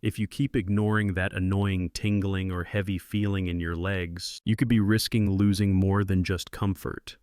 If you keep ignoring that annoying tingling or heavy feeling in your legs, you could be risking losing more than just comfort.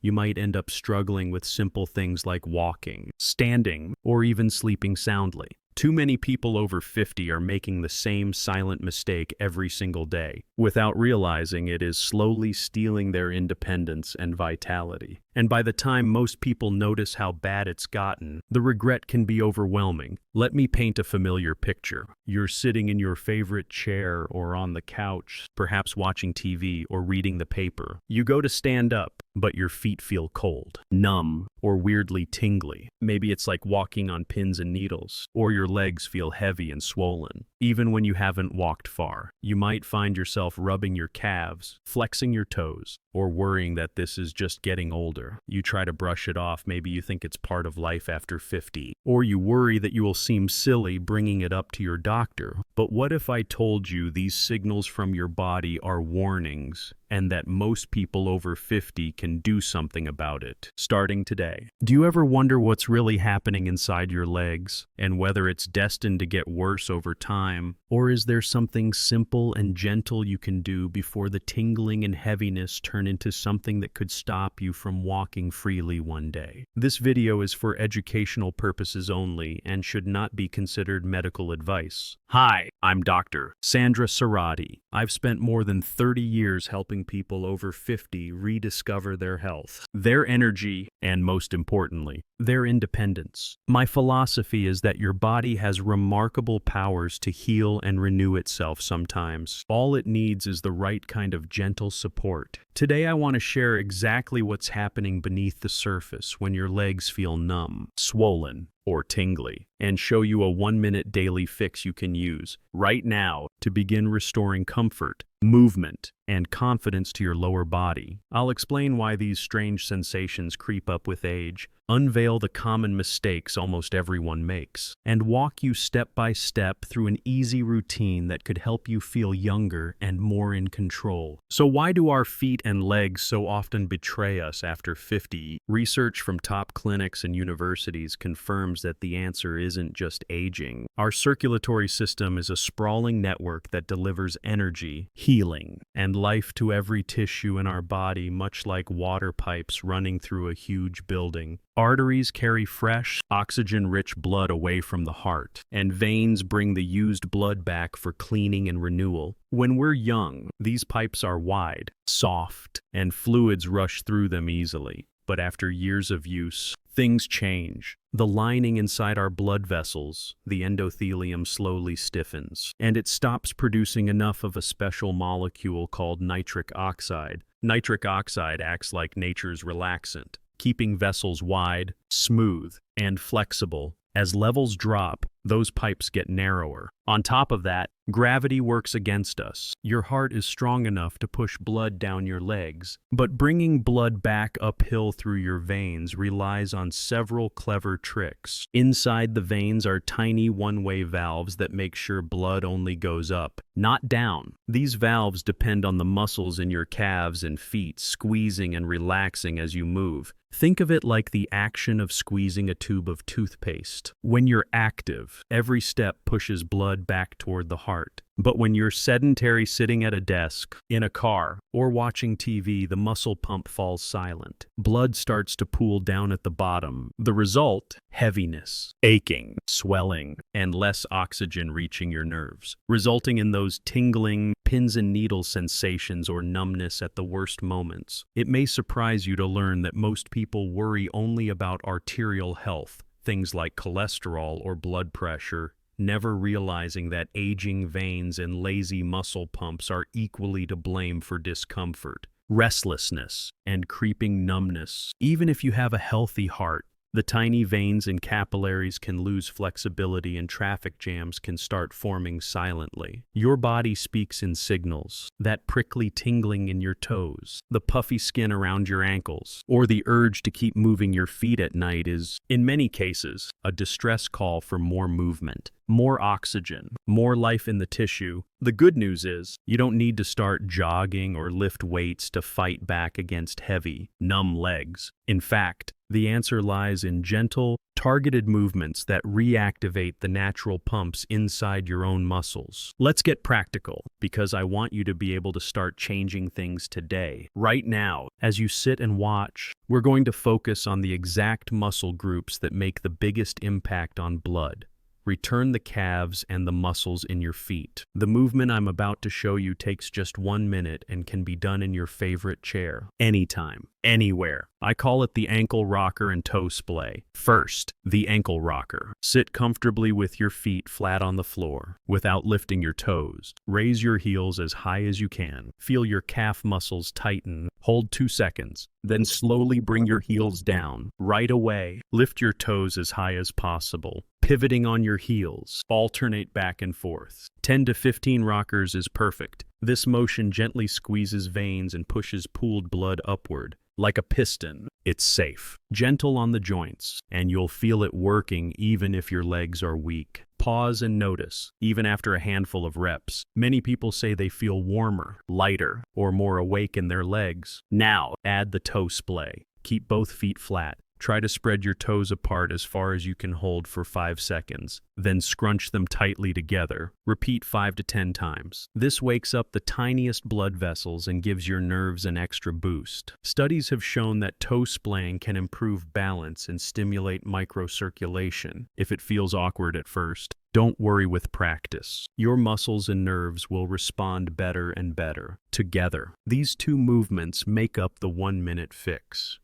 You might end up struggling with simple things like walking, standing, or even sleeping soundly. Too many people over 50 are making the same silent mistake every single day, without realizing it is slowly stealing their independence and vitality. And by the time most people notice how bad it's gotten, the regret can be overwhelming. Let me paint a familiar picture. You're sitting in your favorite chair or on the couch, perhaps watching TV or reading the paper. You go to stand up, but your feet feel cold, numb, or weirdly tingly. Maybe it's like walking on pins and needles, or your legs feel heavy and swollen. Even when you haven't walked far, you might find yourself rubbing your calves, flexing your toes, or worrying that this is just getting older. You try to brush it off, maybe you think it's part of life after 50. Or you worry that you will seem silly bringing it up to your doctor. But what if I told you these signals from your body are warnings, and that most people over 50 can do something about it, starting today? Do you ever wonder what's really happening inside your legs, and whether it's destined to get worse over time? Or is there something simple and gentle you can do before the tingling and heaviness turn into something that could stop you from walking freely one day? This video is for educational purposes only and should not be considered medical advice. Hi, I'm Dr. Sandra Sarati. I've spent more than 30 years helping people over 50 rediscover their health, their energy, and most importantly, their independence. My philosophy is that your body has remarkable powers to heal and renew itself sometimes. All it needs is the right kind of gentle support. Today I want to share exactly what's happening beneath the surface when your legs feel numb, swollen, or tingly, and show you a 1-minute daily fix you can use right now to begin restoring comfort, movement, and confidence to your lower body. I'll explain why these strange sensations creep up with age, unveil the common mistakes almost everyone makes, and walk you step by step through an easy routine that could help you feel younger and more in control. So why do our feet and legs so often betray us after 50? Research from top clinics and universities confirms that the answer isn't just aging. Our circulatory system is a sprawling network that delivers energy, healing, and life to every tissue in our body, much like water pipes running through a huge building. Arteries carry fresh, oxygen-rich blood away from the heart, and veins bring the used blood back for cleaning and renewal. When we're young, these pipes are wide, soft, and fluids rush through them easily. But after years of use, things change. The lining inside our blood vessels, the endothelium, slowly stiffens, and it stops producing enough of a special molecule called nitric oxide. Nitric oxide acts like nature's relaxant, keeping vessels wide, smooth, and flexible. As levels drop, those pipes get narrower. On top of that, gravity works against us. Your heart is strong enough to push blood down your legs, but bringing blood back uphill through your veins relies on several clever tricks. Inside the veins are tiny one-way valves that make sure blood only goes up, not down. These valves depend on the muscles in your calves and feet squeezing and relaxing as you move. Think of it like the action of squeezing a tube of toothpaste. When you're active, every step pushes blood back toward the heart. But when you're sedentary, sitting at a desk, in a car, or watching TV, the muscle pump falls silent. Blood starts to pool down at the bottom. The result? Heaviness, aching, swelling, and less oxygen reaching your nerves, resulting in those tingling, pins and needles sensations or numbness at the worst moments. It may surprise you to learn that most people worry only about arterial health, things like cholesterol or blood pressure, never realizing that aging veins and lazy muscle pumps are equally to blame for discomfort, restlessness, and creeping numbness. Even if you have a healthy heart, the tiny veins and capillaries can lose flexibility and traffic jams can start forming silently. Your body speaks in signals. That prickly tingling in your toes, the puffy skin around your ankles, or the urge to keep moving your feet at night is, in many cases, a distress call for more movement, more oxygen, more life in the tissue. The good news is, you don't need to start jogging or lift weights to fight back against heavy, numb legs. In fact, the answer lies in gentle, targeted movements that reactivate the natural pumps inside your own muscles. Let's get practical, because I want you to be able to start changing things today. Right now, as you sit and watch, we're going to focus on the exact muscle groups that make the biggest impact on blood. Return the calves and the muscles in your feet. The movement I'm about to show you takes just 1 minute and can be done in your favorite chair, anytime, anywhere. I call it the ankle rocker and toe splay. First, the ankle rocker. Sit comfortably with your feet flat on the floor, without lifting your toes. Raise your heels as high as you can. Feel your calf muscles tighten. Hold 2 seconds. Then slowly bring your heels down. Right away, lift your toes as high as possible. Pivoting on your heels, alternate back and forth. 10 to 15 rockers is perfect. This motion gently squeezes veins and pushes pooled blood upward. Like a piston, it's safe. Gentle on the joints, and you'll feel it working even if your legs are weak. Pause and notice, even after a handful of reps. Many people say they feel warmer, lighter, or more awake in their legs. Now, add the toe splay. Keep both feet flat. Try to spread your toes apart as far as you can hold for 5 seconds. Then scrunch them tightly together. Repeat 5 to 10 times. This wakes up the tiniest blood vessels and gives your nerves an extra boost. Studies have shown that toe splaying can improve balance and stimulate microcirculation. If it feels awkward at first, don't worry with practice. Your muscles and nerves will respond better and better. Together, these two movements make up the 1-minute fix.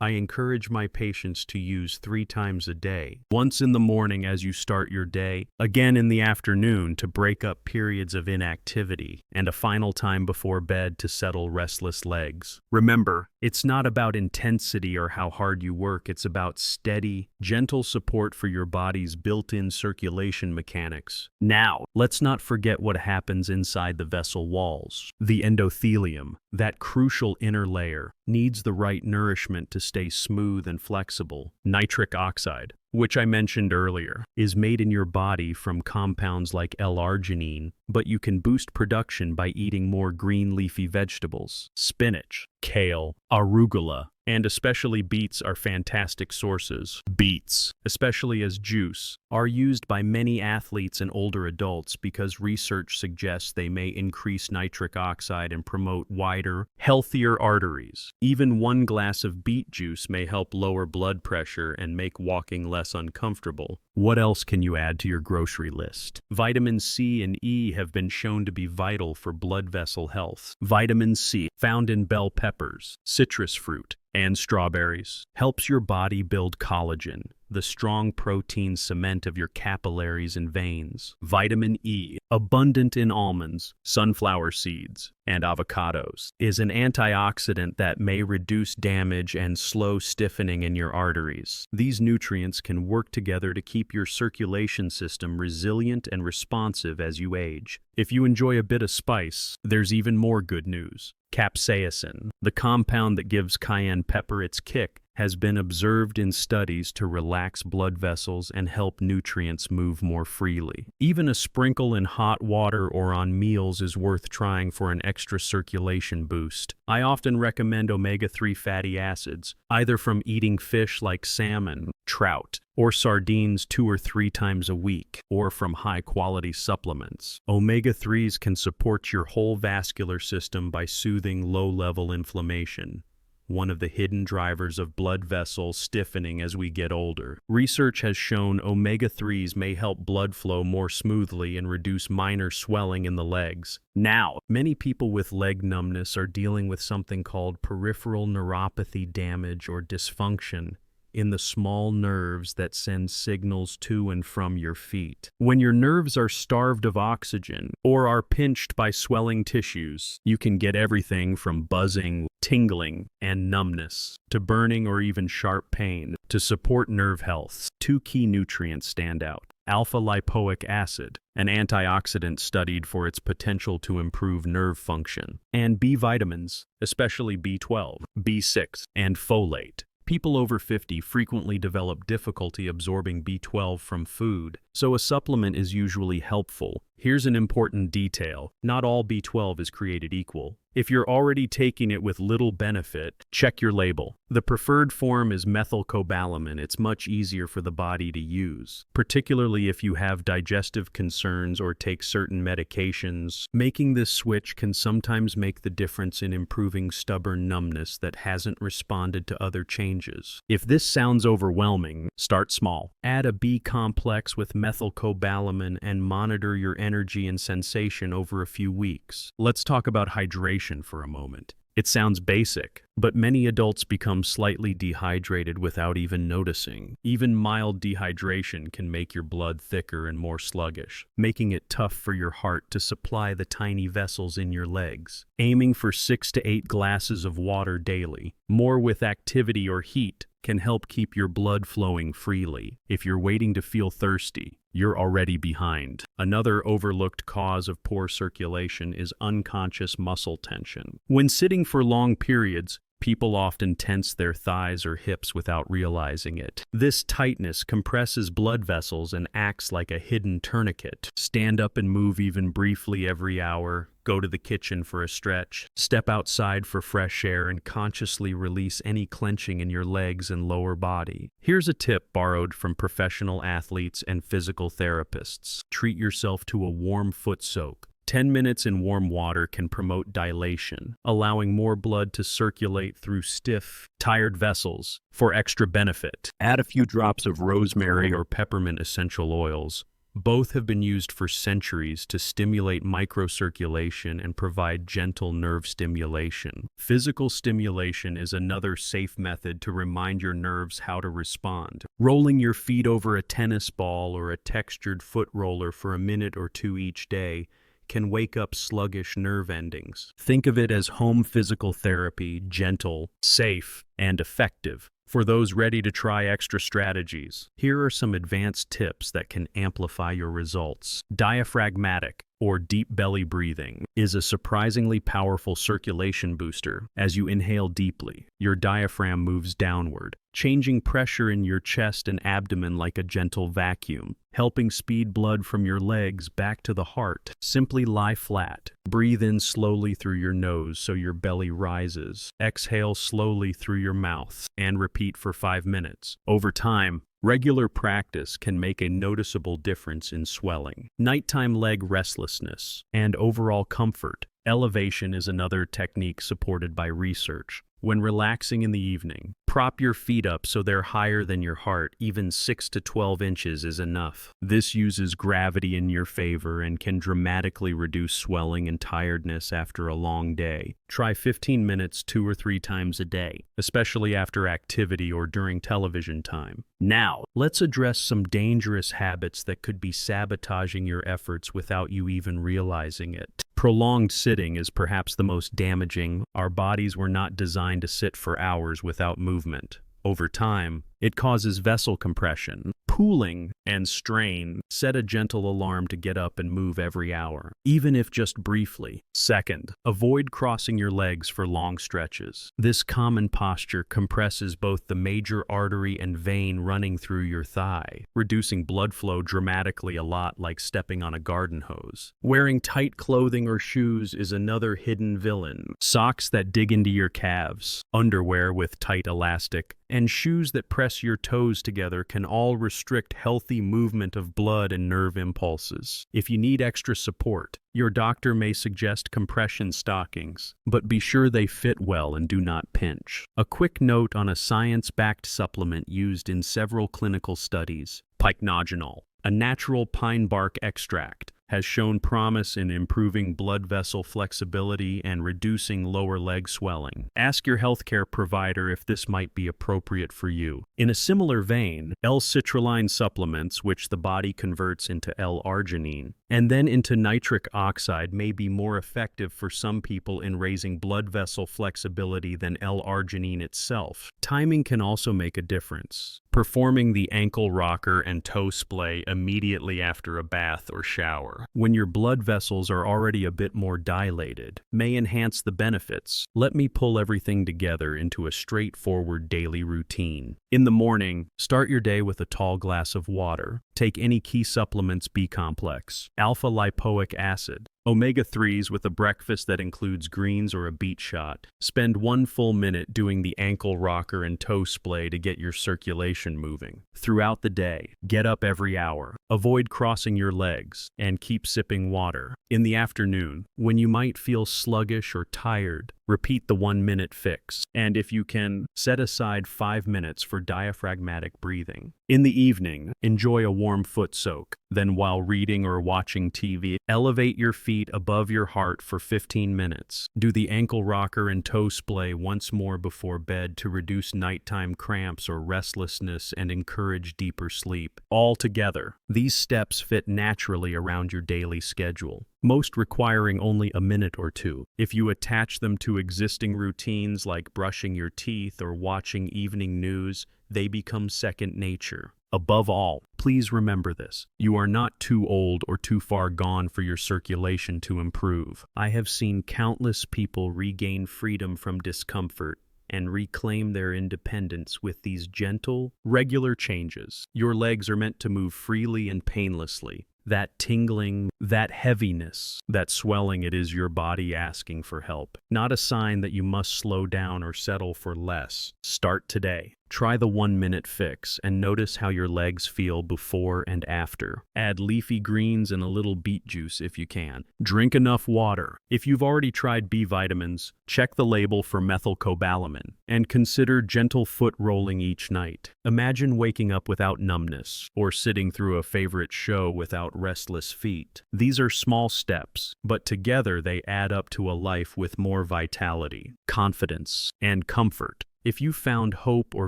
I encourage my patients to use 3 times a day. Once in the morning as you start your day, again in the afternoon to break up periods of inactivity, and a final time before bed to settle restless legs. Remember, it's not about intensity or how hard you work, it's about steady, gentle support for your body's built-in circulation mechanics. Now, let's not forget what happens inside the vessel walls. The endothelium, that crucial inner layer, needs the right nourishment to stay smooth and flexible. Nitric oxide, which I mentioned earlier, is made in your body from compounds like L-arginine, but you can boost production by eating more green leafy vegetables. Spinach, kale, arugula, and especially beets are fantastic sources. Beets, especially as juice, are used by many athletes and older adults because research suggests they may increase nitric oxide and promote wider, healthier arteries. Even 1 glass of beet juice may help lower blood pressure and make walking less uncomfortable. What else can you add to your grocery list? Vitamin C and E have been shown to be vital for blood vessel health. Vitamin C, found in bell peppers, citrus fruit, and strawberries, helps your body build collagen, the strong protein cement of your capillaries and veins. Vitamin E, abundant in almonds, sunflower seeds, and avocados, is an antioxidant that may reduce damage and slow stiffening in your arteries. These nutrients can work together to keep your circulation system resilient and responsive as you age. If you enjoy a bit of spice, there's even more good news. Capsaicin, the compound that gives cayenne pepper its kick, has been observed in studies to relax blood vessels and help nutrients move more freely. Even a sprinkle in hot water or on meals is worth trying for an extra circulation boost. I often recommend omega-3 fatty acids, either from eating fish like salmon, trout, or sardines 2 or 3 times a week, or from high-quality supplements. Omega-3s can support your whole vascular system by soothing low-level inflammation, one of the hidden drivers of blood vessel stiffening as we get older. Research has shown omega-3s may help blood flow more smoothly and reduce minor swelling in the legs. Now, many people with leg numbness are dealing with something called peripheral neuropathy damage or dysfunction in the small nerves that send signals to and from your feet. When your nerves are starved of oxygen or are pinched by swelling tissues, you can get everything from buzzing, tingling, and numbness to burning or even sharp pain. To support nerve health, 2 key nutrients stand out. Alpha-lipoic acid, an antioxidant studied for its potential to improve nerve function, and B vitamins, especially B12, B6, and folate. People over 50 frequently develop difficulty absorbing B12 from food, so a supplement is usually helpful Here's an important detail. Not all B12 is created equal. If you're already taking it with little benefit, check your label. The preferred form is methylcobalamin. It's much easier for the body to use, particularly if you have digestive concerns or take certain medications. Making this switch can sometimes make the difference in improving stubborn numbness that hasn't responded to other changes. If this sounds overwhelming, start small. Add a B complex with methylcobalamin and monitor your energy and sensation over a few weeks. Let's talk about hydration for a moment. It sounds basic, but many adults become slightly dehydrated without even noticing. Even mild dehydration can make your blood thicker and more sluggish, making it tough for your heart to supply the tiny vessels in your legs. Aiming for 6 to 8 glasses of water daily, more with activity or heat, can help keep your blood flowing freely. If you're waiting to feel thirsty, you're already behind. Another overlooked cause of poor circulation is unconscious muscle tension. When sitting for long periods, people often tense their thighs or hips without realizing it. This tightness compresses blood vessels and acts like a hidden tourniquet. Stand up and move even briefly every hour. Go to the kitchen for a stretch. Step outside for fresh air and consciously release any clenching in your legs and lower body. Here's a tip borrowed from professional athletes and physical therapists. Treat yourself to a warm foot soak. 10 minutes in warm water can promote dilation, allowing more blood to circulate through stiff, tired vessels. For extra benefit, add a few drops of rosemary or peppermint essential oils. Both have been used for centuries to stimulate microcirculation and provide gentle nerve stimulation. Physical stimulation is another safe method to remind your nerves how to respond. Rolling your feet over a tennis ball or a textured foot roller for a minute or two each day can wake up sluggish nerve endings. Think of it as home physical therapy, gentle, safe, and effective. For those ready to try extra strategies, here are some advanced tips that can amplify your results. Diaphragmatic, or deep belly breathing, is a surprisingly powerful circulation booster. As you inhale deeply, your diaphragm moves downward, changing pressure in your chest and abdomen like a gentle vacuum, helping speed blood from your legs back to the heart. Simply lie flat. Breathe in slowly through your nose so your belly rises. Exhale slowly through your mouth, and repeat for 5 minutes. Over time, regular practice can make a noticeable difference in swelling, nighttime leg restlessness, and overall comfort. Elevation is another technique supported by research. When relaxing in the evening, prop your feet up so they're higher than your heart. Even 6 to 12 inches is enough. This uses gravity in your favor and can dramatically reduce swelling and tiredness after a long day. Try 15 minutes 2 or 3 times a day, especially after activity or during television time. Now, let's address some dangerous habits that could be sabotaging your efforts without you even realizing it. Prolonged sitting is perhaps the most damaging. Our bodies were not designed to sit for hours without movement. Over time, it causes vessel compression, pooling, and strain. Set a gentle alarm to get up and move every hour, even if just briefly. Second, avoid crossing your legs for long stretches. This common posture compresses both the major artery and vein running through your thigh, reducing blood flow dramatically, a lot like stepping on a garden hose. Wearing tight clothing or shoes is another hidden villain. Socks that dig into your calves, underwear with tight elastic, and shoes that press your toes together can all restrict healthy movement of blood and nerve impulses. If you need extra support, your doctor may suggest compression stockings, but be sure they fit well and do not pinch. A quick note on a science-backed supplement used in several clinical studies: pycnogenol, a natural pine bark extract, has shown promise in improving blood vessel flexibility and reducing lower leg swelling. Ask your healthcare provider if this might be appropriate for you. In a similar vein, L-citrulline supplements, which the body converts into L-arginine and then into nitric oxide, may be more effective for some people in raising blood vessel flexibility than L-arginine itself. Timing can also make a difference. Performing the ankle rocker and toe splay immediately after a bath or shower, when your blood vessels are already a bit more dilated, may enhance the benefits. Let me pull everything together into a straightforward daily routine. In the morning, start your day with a tall glass of water. Take any key supplements B-complex, alpha-lipoic acid, omega-3s with a breakfast that includes greens or a beet shot. Spend 1 full minute doing the ankle rocker and toe splay to get your circulation moving. Throughout the day, get up every hour. Avoid crossing your legs and keep sipping water. In the afternoon, when you might feel sluggish or tired, repeat the 1-minute fix. And if you can, set aside 5 minutes for diaphragmatic breathing. In the evening, enjoy a warm foot soak. Then while reading or watching TV, elevate your feet above your heart for 15 minutes. Do the ankle rocker and toe splay once more before bed to reduce nighttime cramps or restlessness and encourage deeper sleep. All together, these steps fit naturally around your daily schedule, most requiring only a minute or two. If you attach them to existing routines like brushing your teeth or watching evening news, they become second nature. Above all, please remember this: you are not too old or too far gone for your circulation to improve. I have seen countless people regain freedom from discomfort and reclaim their independence with these gentle, regular changes. Your legs are meant to move freely and painlessly. That tingling, that heaviness, that swelling, it is your body asking for help, not a sign that you must slow down or settle for less. Start today. Try the 1-minute fix and notice how your legs feel before and after. Add leafy greens and a little beet juice if you can. Drink enough water. If you've already tried B vitamins, check the label for methylcobalamin and consider gentle foot rolling each night. Imagine waking up without numbness or sitting through a favorite show without restless feet. These are small steps, but together they add up to a life with more vitality, confidence, and comfort. If you found hope or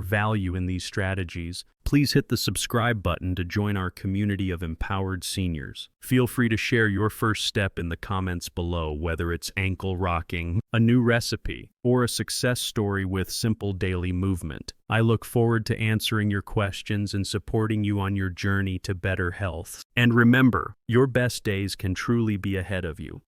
value in these strategies, please hit the subscribe button to join our community of empowered seniors. Feel free to share your first step in the comments below, whether it's ankle rocking, a new recipe, or a success story with simple daily movement. I look forward to answering your questions and supporting you on your journey to better health. And remember, your best days can truly be ahead of you.